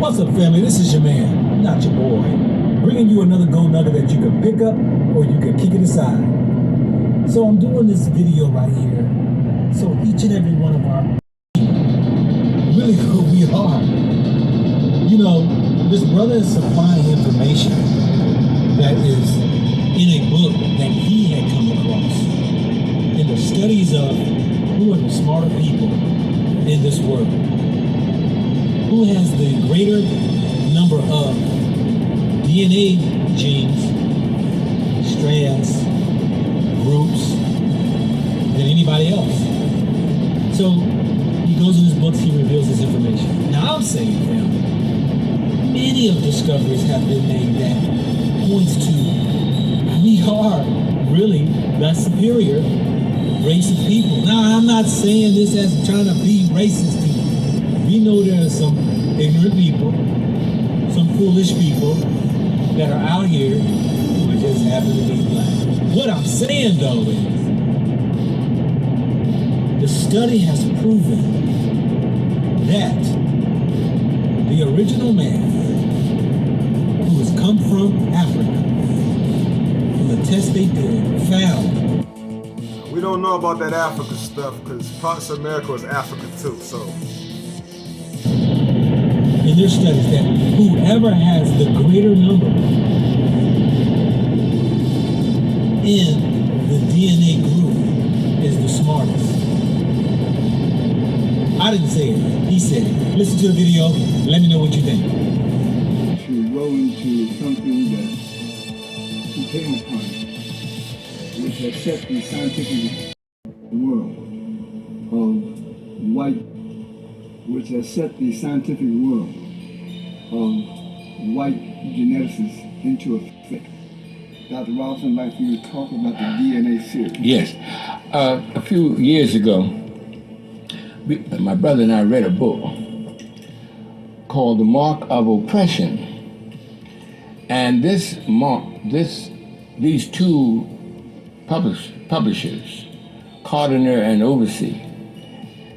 What's up, family? This is your man, not your boy, bringing you another gold nugget that you can pick up or you can kick it aside. So I'm doing this video right here so each and every one of our really who we are. You know, this brother is supplying information that is in a book that he had come across in the studies of who are the smarter people in this world. Who has the greater number of DNA genes, strands, groups than anybody else? So he goes in his books, he reveals this information. Now I'm saying, family, many of discoveries have been made that points to we are really that superior race of people. Now I'm not saying this as trying to be racist to you. We know there are some ignorant people, some foolish people that are out here who just happen to be black. What I'm saying though is, the study has proven that the original man who has come from Africa, from the test they did, found. We don't know about that Africa stuff because parts of America is Africa too, so. In their studies, that whoever has the greater number in the DNA group is the smartest. I didn't say it, he said it. Listen to the video, let me know what you think. To roll into something that he came upon, which has set the scientific world of white, which has set the scientific world of white geneticists into a fit. Dr. Robinson, like you were talking about the DNA series. Yes. A few years ago, my brother and I read a book called The Mark of Oppression. And these two publishers, Cardiner and Oversee,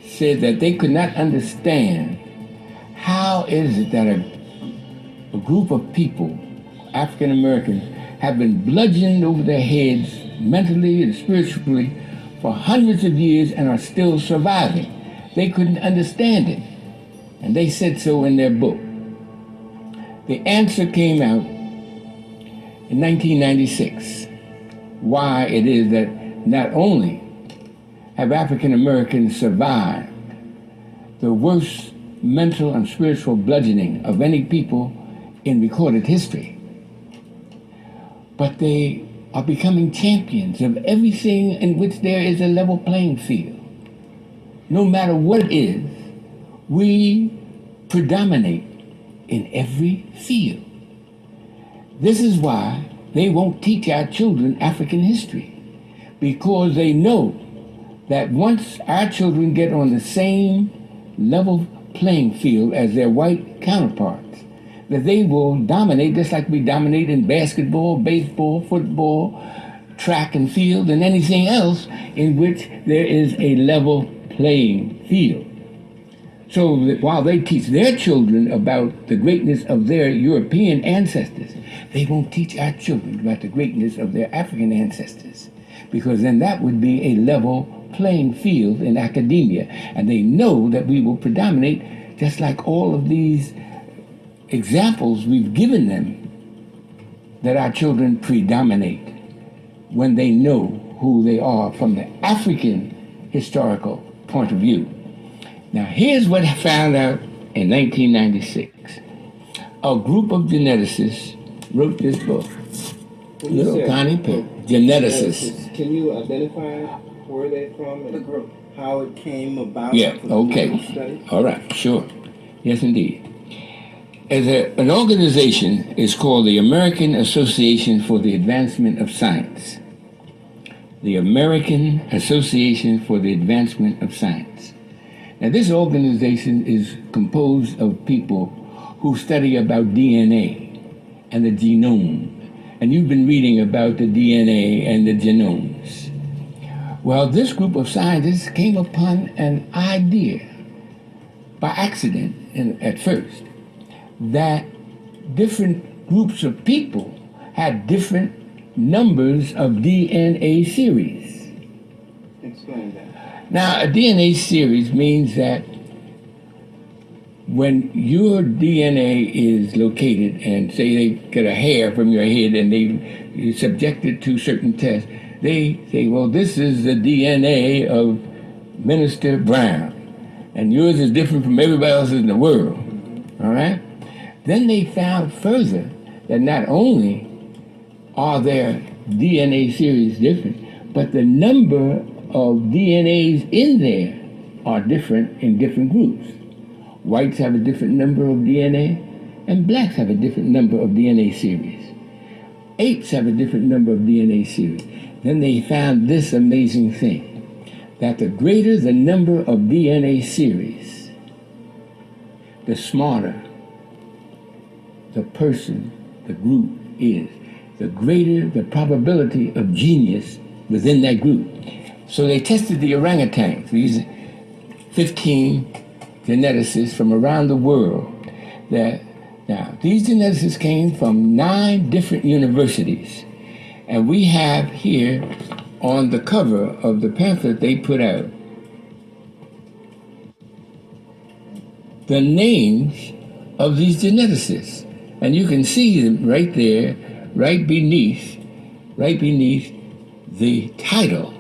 said that they could not understand how is it that a group of people, African Americans, have been bludgeoned over their heads mentally and spiritually for hundreds of years and are still surviving. They couldn't understand it. And they said so in their book. The answer came out in 1996, why it is that not only have African Americans survived the worst mental and spiritual bludgeoning of any people in recorded history, but they are becoming champions of everything in which there is a level playing field. No matter what it is, we predominate in every field. This is why they won't teach our children African history, because they know that once our children get on the same level playing field as their white counterparts, that they will dominate just like we dominate in basketball, baseball, football, track and field, and anything else in which there is a level playing field. So that while they teach their children about the greatness of their European ancestors, they won't teach our children about the greatness of their African ancestors, because then that would be a level playing field in academia, and they know that we will predominate just like all of these examples we've given them, that our children predominate when they know who they are from the African historical point of view. Now here's what I found out in 1996. A group of geneticists wrote this book. Little tiny pig. Geneticists. Can you identify where they're from and the group, how it came about? Yeah, okay. All right, sure. Yes, indeed. An organization is called the American Association for the Advancement of Science. The American Association for the Advancement of Science. Now, this organization is composed of people who study about DNA and the genome. And you've been reading about the DNA and the genomes. Well, this group of scientists came upon an idea by accident at first that different groups of people had different numbers of DNA series. Explain that. Now, a DNA series means that when your DNA is located, and say they get a hair from your head and you subject it to certain tests, they say, well, this is the DNA of Minister Brown, and yours is different from everybody else in the world, all right? Then they found further that not only are their DNA series different, but the number of DNAs in there are different in different groups. Whites have a different number of DNA, and blacks have a different number of DNA series. Apes have a different number of DNA series. Then they found this amazing thing, that the greater the number of DNA series, the smarter the person, the group is, the greater the probability of genius within that group. So they tested the orangutans, these 15 geneticists from around the world. Now, these geneticists came from 9 different universities, and we have here on the cover of the pamphlet they put out the names of these geneticists, and you can see them right there, right beneath the title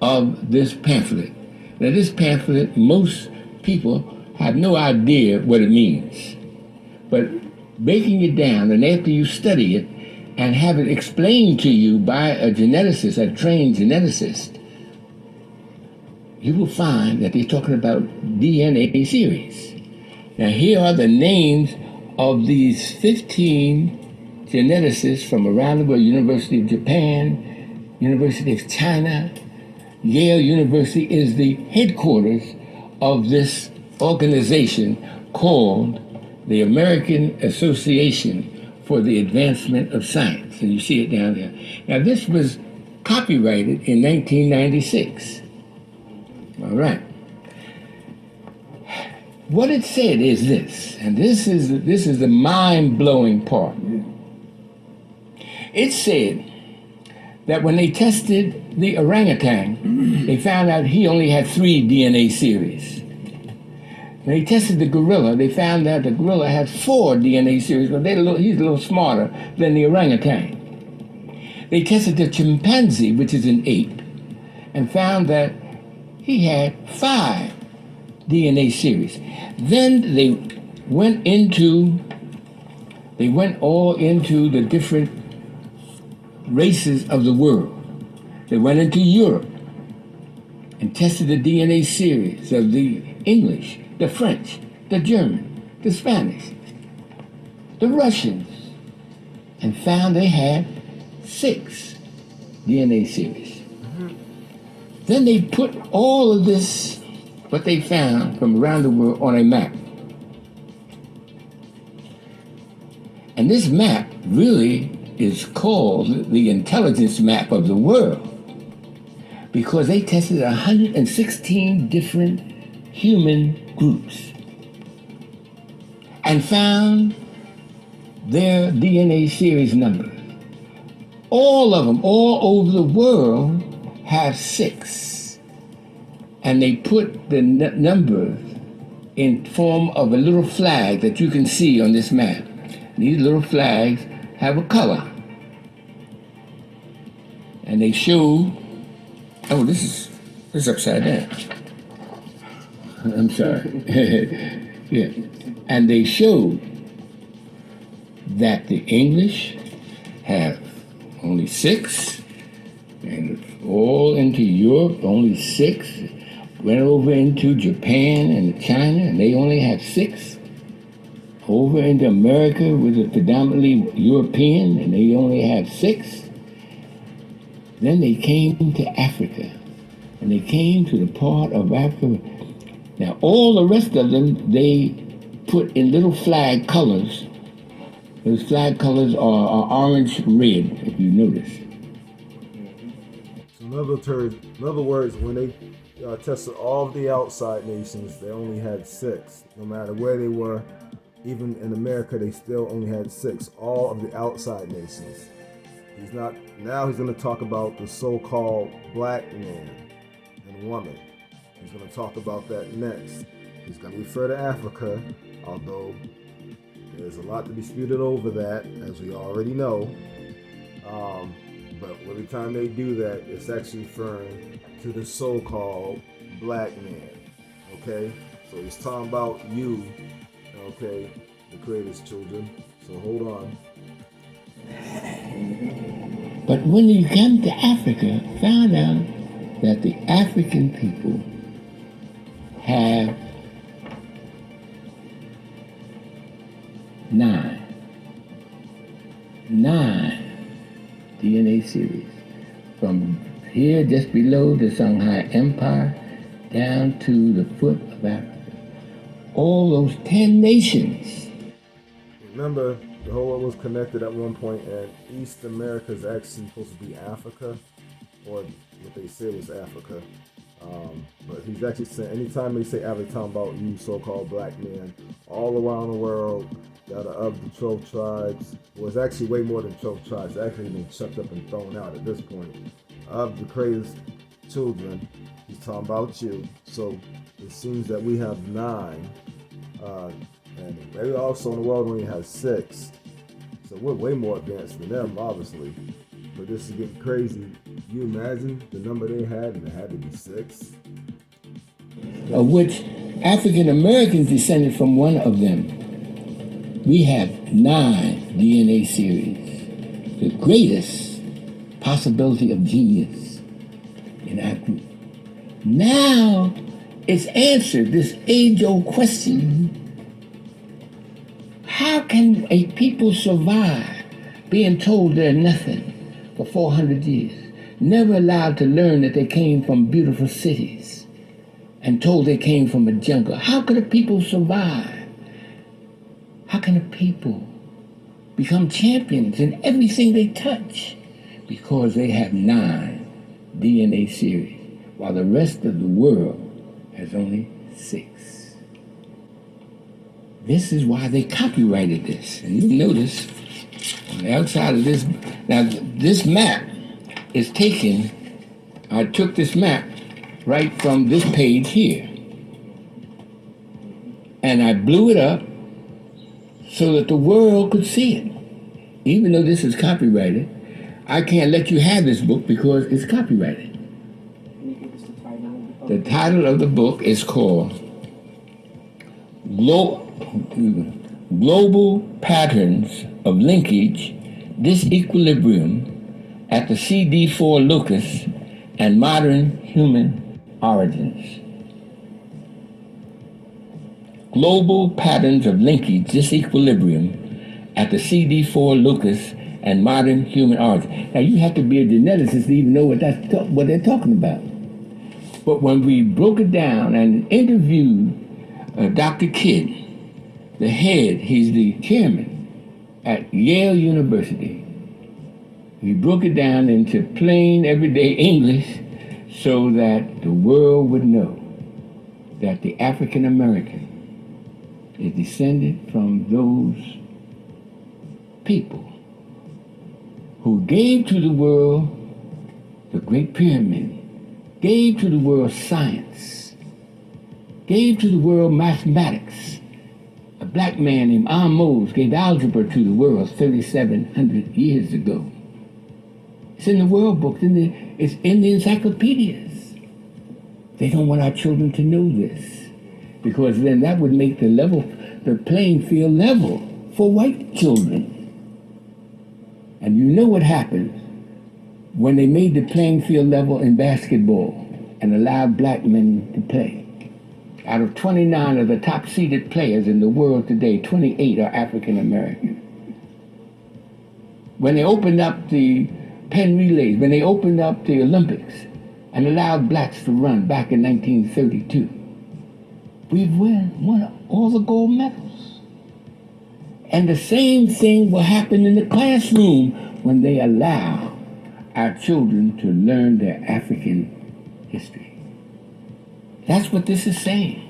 of this pamphlet. Now, this pamphlet, most people have no idea what it means. But breaking it down, and after you study it and have it explained to you by a geneticist, a trained geneticist, you will find that they're talking about DNA series. Now, here are the names of these 15 geneticists from around the world: University of Japan, University of China, Yale University is the headquarters of this organization called the American Association for the Advancement of Science. And you see it down there. Now, this was copyrighted in 1996. All right. What it said is this, and this is the mind-blowing part. It said that when they tested the orangutan, they found out he only had 3 DNA series. When they tested the gorilla, they found out the gorilla had 4 DNA series, but he's a little smarter than the orangutan. They tested the chimpanzee, which is an ape, and found that he had 5 DNA series. Then they went all into the different races of the world. They went into Europe and tested the DNA series of the English, the French, the German, the Spanish, the Russians, and found they had 6 DNA series. Then they put all of this, what they found from around the world, on a map. And this map really is called the intelligence map of the world, because they tested 116 different human groups and found their DNA series numbers. All of them, all over the world, have 6. And they put the numbers in form of a little flag that you can see on this map. These little flags have a color. And they show, oh, this is upside down. I'm sorry. Yeah. And they show that the English have only 6, and all into Europe, only 6. Went over into Japan and China, and they only have 6. Over into America, which is predominantly European, and they only have 6. Then they came to Africa, and they came to the part of Africa. Now, all the rest of them, they put in little flag colors. Those flag colors are orange, red, if you notice. So in other words, when they tested all of the outside nations, they only had 6, no matter where they were Even in America, they still only had 6, all of the outside nations. He's going to talk about the so-called black man and woman. He's going to talk about that next. He's going to refer to Africa, although there's a lot to be disputed over that, as we already know. But every time they do that, it's actually referring to the so-called black man. Okay? So he's talking about you, okay, the Creator's children. So hold on. But when you come to Africa, found out that the African people have 9 DNA series. From here, just below the Shanghai Empire, down to the foot of Africa. All those 10 nations. Remember, the whole world was connected at one point, and East America is actually supposed to be Africa, or what they say was Africa. But he's actually saying, anytime they say Africa, talking about you so-called black men, all around the world that are of the 12 tribes. Well, it's actually way more than 12 tribes. It's actually been chucked up and thrown out at this point. Of the Creator's children, he's talking about you. So it seems that we have 9. And maybe also in the world only has 6. So we're way more advanced than them, obviously. But this is getting crazy. You imagine the number they had, and it had to be 6? Of which African Americans descended from one of them. We have 9 DNA series, the greatest possibility of genius in our group. Now it's answered this age-old question: how can a people survive being told they're nothing for 400 years, never allowed to learn that they came from beautiful cities, and told they came from a jungle? How can a people survive? How can a people become champions in everything they touch? Because they have 9 DNA series, while the rest of the world has only 6. This is why they copyrighted this. And you notice on the outside of this, now this map is taken, I took this map right from this page here, and I blew it up so that the world could see it. Even though this is copyrighted, I can't let you have this book because it's copyrighted. The title of the book is called Global Patterns of Linkage, Disequilibrium at the CD4 Locus and Modern Human Origins. Global Patterns of Linkage, Disequilibrium at the CD4 Locus and Modern Human Origins. Now you have to be a geneticist to even know what they're talking about. But when we broke it down and interviewed Dr. Kidd, the head, he's the chairman at Yale University, we broke it down into plain everyday English so that the world would know that the African American is descended from those people who gave to the world the Great Pyramid, gave to the world science, gave to the world mathematics. A black man named Amos gave algebra to the world 3,700 years ago. It's in the world books, it's in the encyclopedias. They don't want our children to know this, because then that would make the playing field level for white children. And you know what happened when they made the playing field level in basketball and allowed black men to play. Out of 29 of the top seeded players in the world today, 28 are African American. When they opened up the Penn relays, when they opened up the Olympics and allowed blacks to run back in 1932, we've won all the gold medals. And the same thing will happen in the classroom when they allow our children to learn their African history. That's what this is saying.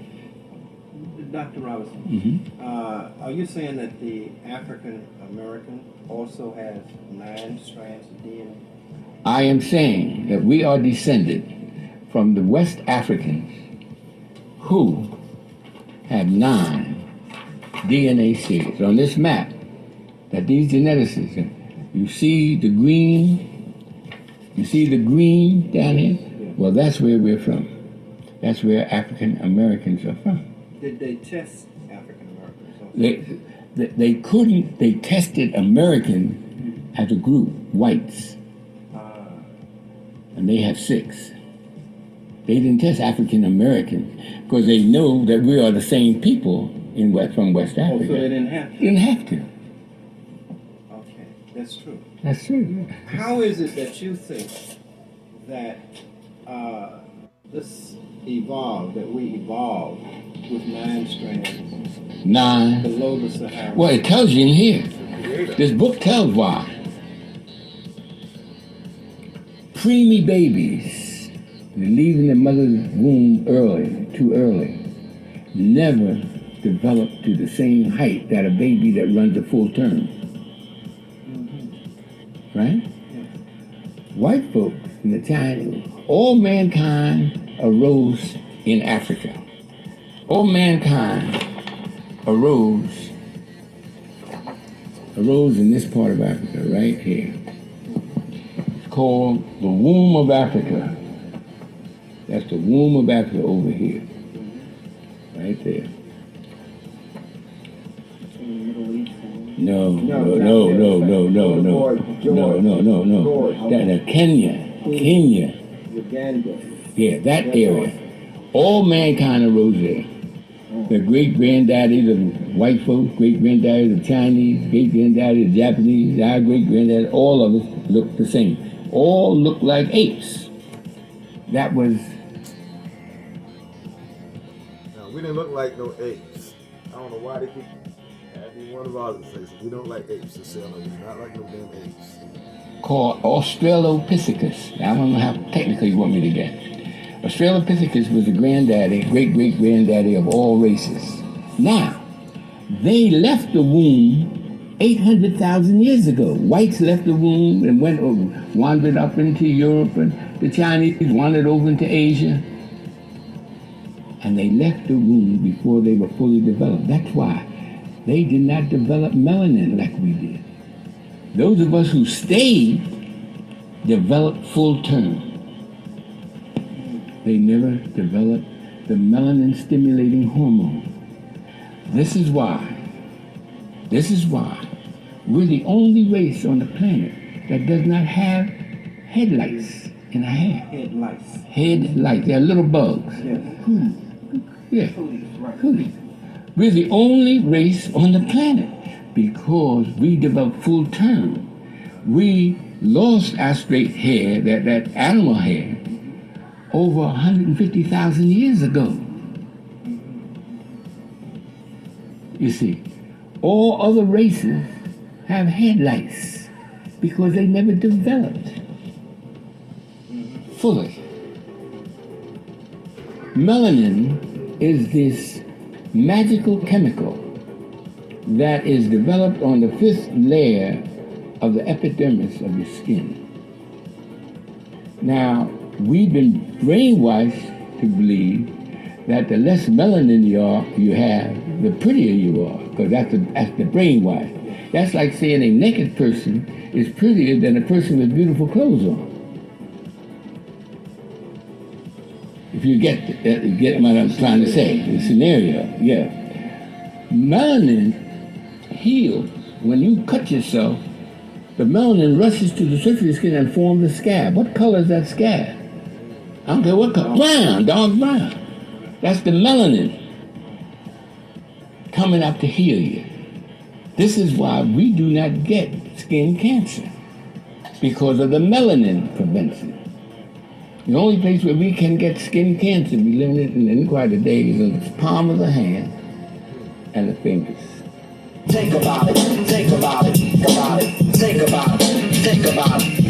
Dr. Robinson, are you saying that the African American also has 9 strands of DNA? I am saying that we are descended from the West Africans who have 9 DNA series. On this map, that these geneticists, you see the green down here? Well, that's where we're from. That's where African Americans are from. Did they test African Americans? They couldn't, they tested Americans as a group, whites. And they have 6. They didn't test African Americans because they know that we are the same people from West Africa. Oh, so they didn't have to? Didn't have to. Okay, that's true. That's true. How is it that you think that this evolved, that we evolved with 9 strands 9. below the Sahara? Well, it tells you in here. This book tells why. Preemie babies leaving the mother's womb too early, never develop to the same height that a baby that runs a full term. Right? White folks in the time, all mankind arose in Africa. All mankind arose in this part of Africa, right here. It's called the womb of Africa. That's the womb of Africa over here. Right there. No. That Kenya. Uganda. Yeah, that area. All mankind arose there. The great-granddaddies of white folks, great-granddaddies of Chinese, great-granddaddies of Japanese, our great-granddaddies, all of us look the same. All look like apes. That was... Now, we didn't look like no apes. I don't know why they keep having one of ours says we don't like apes. They say, we're not like no damn apes. Called Australopithecus. I don't know how technical you want me to get. Australopithecus was the granddaddy, great-great-granddaddy of all races. Now, they left the womb 800,000 years ago. Whites left the womb and wandered up into Europe, and the Chinese wandered over into Asia. And they left the womb before they were fully developed. That's why they did not develop melanin like we did. Those of us who stayed developed full term. They never developed the melanin-stimulating hormone. This is why we're the only race on the planet that does not have headlights in our hair. Headlights. They're little bugs. Yes. Yeah. Right. We're the only race on the planet because we developed full term. We lost our straight hair, that animal hair, over 150,000 years ago. You see, all other races have headlights because they never developed fully. Melanin is this magical chemical that is developed on the 5th layer of the epidermis of your skin. Now, we've been brainwashed to believe that the less melanin you have, the prettier you are, because that's the brainwash. That's like saying a naked person is prettier than a person with beautiful clothes on. If you get what I'm trying to say, the scenario, yeah. Melanin heals. When you cut yourself, the melanin rushes to the surface of your skin and forms a scab. What color is that scab? I don't care what color. Brown, dark brown. That's the melanin coming up to heal you. This is why we do not get skin cancer, because of the melanin prevention. The only place where we can get skin cancer, we live in quite a day, is in the palm of the hand and the fingers. Think about it, think about it, think about it, think about it, think about it.